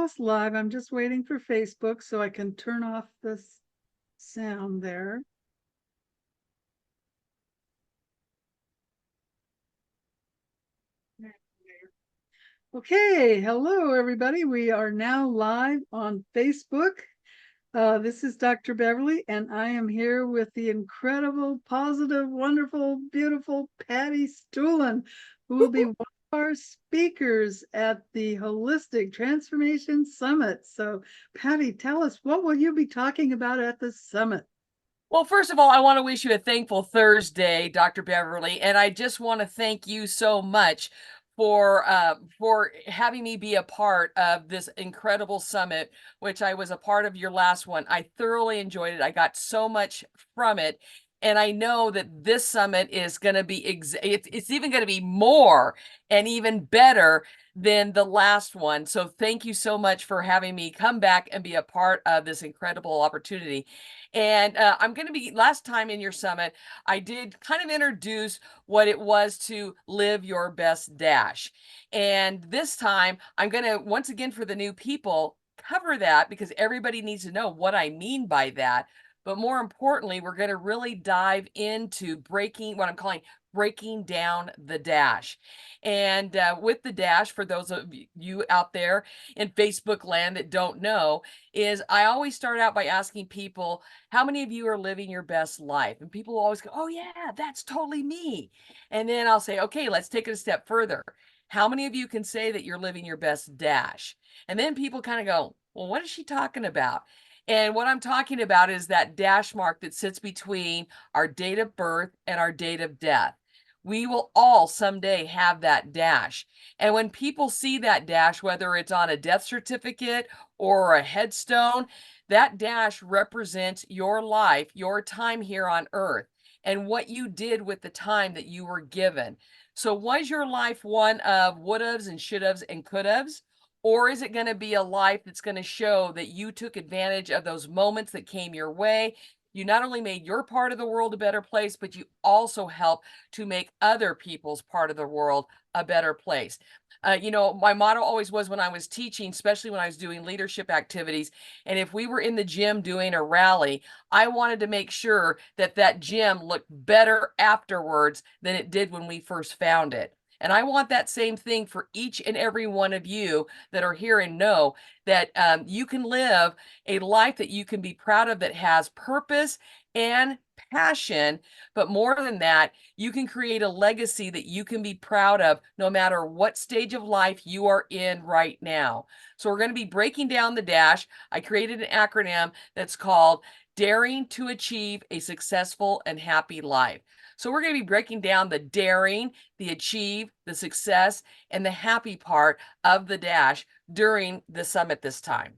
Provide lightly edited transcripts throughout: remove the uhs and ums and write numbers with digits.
broadcast live. I'm just waiting for Facebook so I can turn off this sound there. Okay, hello everybody. We are now live on Facebook. This is Dr. Beverly, and I am here with the incredible, positive, wonderful, beautiful Patti Stueland, who will be one of our speakers at the Holistic Transformation Summit. So, Patti, tell us, what will you be talking about at the summit? Well, first of all, I want to wish you a thankful Thursday, Dr. Beverly, and I just want to thank you so much for having me be a part of this incredible summit, which I was a part of your last one. I thoroughly enjoyed it. I got so much from it. And I know that this summit is going to be, it's even going to be more and even better than the last one. So thank you so much for having me come back and be a part of this incredible opportunity. And I'm going to be, last time in your summit, I did kind of introduce what it was to live your best dash. And this time, I'm going to, once again, for the new people, cover that because everybody needs to know what I mean by that. But more importantly, we're going to really dive into breaking what I'm calling breaking down the dash. And with the dash, for those of you out there in Facebook land that don't know, is I always start out by asking people, how many of you are living your best life? And people always go, oh yeah, that's totally me. And then I'll say, okay, let's take it a step further. How many of you can say that you're living your best dash? And then people kind of go, well, what is she talking about? And what I'm talking about is that dash mark that sits between our date of birth and our date of death. We will all someday have that dash. And when people see that dash, whether it's on a death certificate or a headstone, that dash represents your life, your time here on earth, and what you did with the time that you were given. So was your life one of would-haves and should-haves and could-haves? Or is it going to be a life that's going to show that you took advantage of those moments that came your way? You not only made your part of the world a better place, but you also helped to make other people's part of the world a better place. My motto always was when I was teaching, especially when I was doing leadership activities, and if we were in the gym doing a rally, I wanted to make sure that that gym looked better afterwards than it did when we first found it. And I want that same thing for each and every one of you that are here and know that you can live a life that you can be proud of that has purpose and passion. But more than that, you can create a legacy that you can be proud of no matter what stage of life you are in right now. So we're going to be breaking down the dash. I created an acronym that's called Daring to Achieve a Successful and Happy Life. So we're going to be breaking down the daring, the achieve, the success, and the happy part of the dash during the summit this time.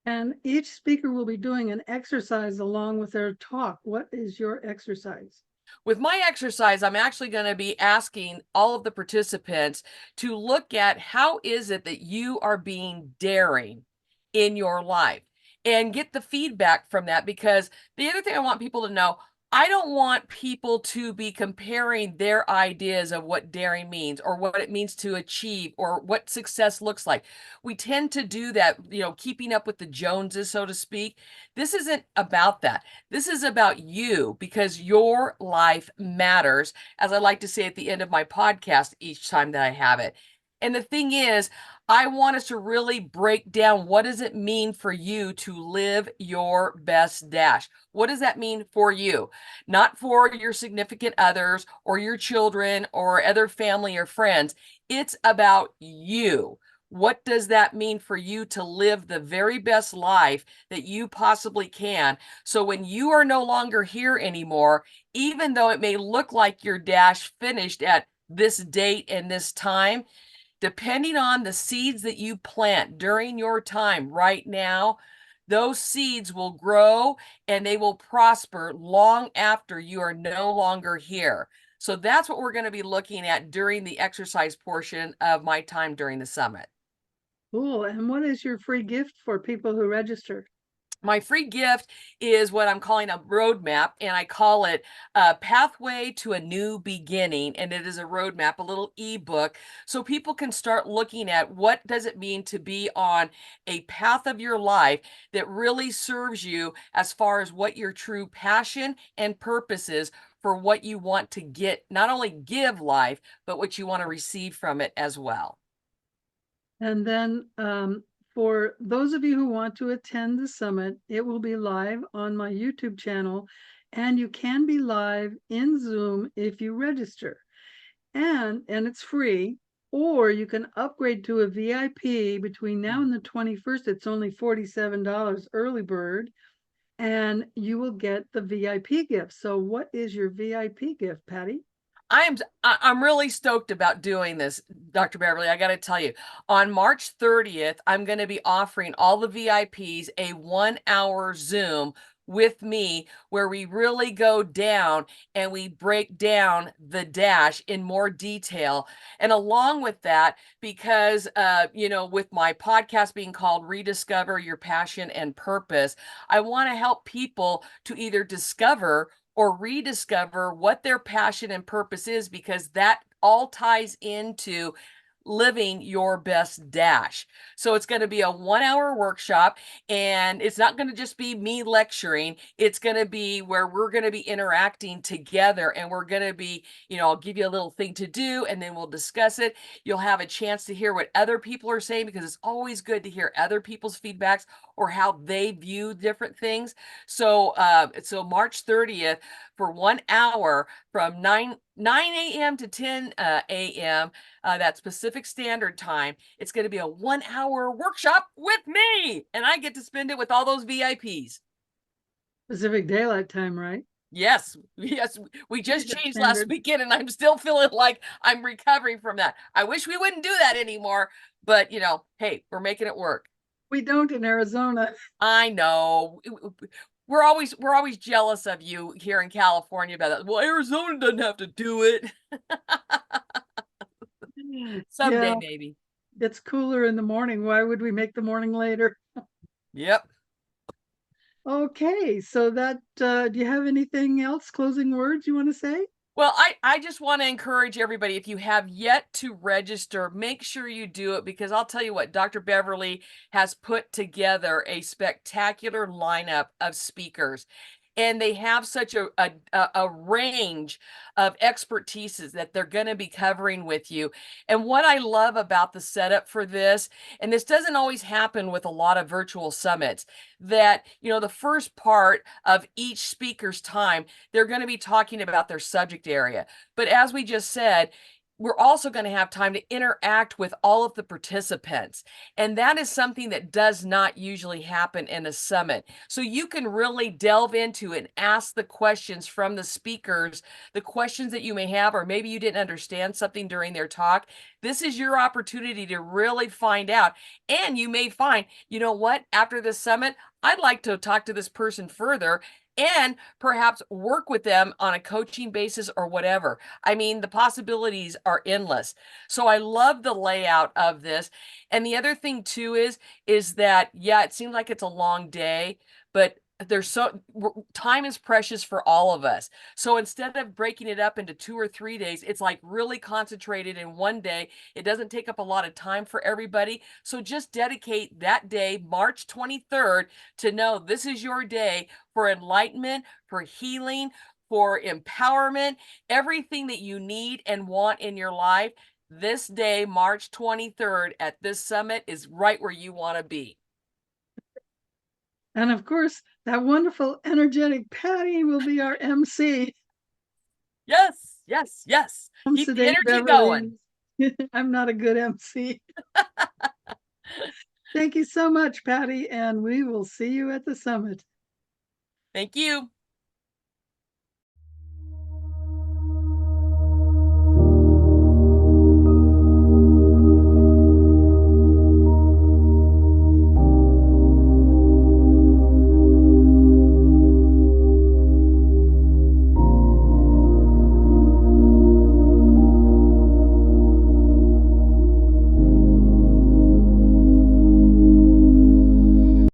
And each speaker will be doing an exercise along with their talk. What is your exercise? With my exercise, I'm actually going to be asking all of the participants to look at how is it that you are being daring in your life and get the feedback from that. Because the other thing I want people to know, I don't want people to be comparing their ideas of what daring means or what it means to achieve or what success looks like. We tend to do that, keeping up with the Joneses, so to speak. This isn't about that. This is about you because your life matters, as I like to say at the end of my podcast each time that I have it. And the thing is, I want us to really break down what does it mean for you to live your best dash? What does that mean for you? Not for your significant others or your children or other family or friends. It's about you. What does that mean for you to live the very best life that you possibly can? So when you are no longer here anymore, even though it may look like your dash finished at this date and this time, depending on the seeds that you plant during your time right now, those seeds will grow and they will prosper long after you are no longer here. So that's what we're going to be looking at during the exercise portion of my time during the summit. Cool. And what is your free gift for people who register? My free gift is what I'm calling a roadmap, and I call it a Pathway to a New Beginning. And it is a roadmap, a little ebook, so people can start looking at what does it mean to be on a path of your life that really serves you as far as what your true passion and purpose is for what you want to get, not only give life, but what you want to receive from it as well. And then for those of you who want to attend the summit, it will be live on my YouTube channel, and you can be live in Zoom if you register. And it's free, or you can upgrade to a VIP between now and the 21st. It's only $47 early bird, and you will get the VIP gift. So what is your VIP gift, Patti? I'm really stoked about doing this, Dr. Beverly. I got to tell you, on March 30th, I'm going to be offering all the VIPs a 1 hour Zoom with me where we really go down and we break down the dash in more detail. And along with that, because with my podcast being called Rediscover Your Passion and Purpose, I want to help people to either discover or rediscover what their passion and purpose is, because that all ties into living your best dash. So it's going to be a 1 hour workshop, and it's not going to just be me lecturing. It's going to be where we're going to be interacting together, and we're going to be, I'll give you a little thing to do, and then we'll discuss it. You'll have a chance to hear what other people are saying, because it's always good to hear other people's feedbacks or how they view different things. So March 30th for 1 hour from 9 a.m. to 10 a.m. That's Pacific Standard Time. It's going to be a 1 hour workshop with me, and I get to spend it with all those VIPs. Pacific Daylight Time, right? Yes, yes. We just Pacific changed last Standard. weekend, and I'm still feeling like I'm recovering from that. I wish we wouldn't do that anymore, but hey, we're making it work. We don't in Arizona. I know. We're always jealous of you here in California about that. Well, Arizona doesn't have to do it. Yeah, Someday, maybe. it's cooler in the morning. Why would we make the morning later? Yep. Okay, so do you have anything else, closing words you want to say? Well, I just want to encourage everybody, if you have yet to register, make sure you do it, because I'll tell you what, Dr. Beverly has put together a spectacular lineup of speakers. And they have such a range of expertises that they're going to be covering with you. And what I love about the setup for this, and this doesn't always happen with a lot of virtual summits, that, the first part of each speaker's time, they're going to be talking about their subject area. But as we just said, we're also going to have time to interact with all of the participants. And that is something that does not usually happen in a summit. So you can really delve into and ask the questions from the speakers, the questions that you may have, or maybe you didn't understand something during their talk. This is your opportunity to really find out. And you may find, you know what, after this summit, I'd like to talk to this person further and perhaps work with them on a coaching basis or whatever. I mean, the possibilities are endless. So I love the layout of this. And the other thing too is that, yeah, it seems like it's a long day, but time is precious for all of us. So instead of breaking it up into 2 or 3 days, it's like really concentrated in one day. It doesn't take up a lot of time for everybody. So just dedicate that day, March 23rd, to know this is your day for enlightenment, for healing, for empowerment, everything that you need and want in your life. This day, March 23rd, at this summit is right where you want to be. And of course, that wonderful, energetic Patti will be our MC. Yes, yes, yes. I'm Keep the Sedate energy Beverly. going. I'm not a good MC. Thank you so much, Patti, and we will see you at the summit. Thank you.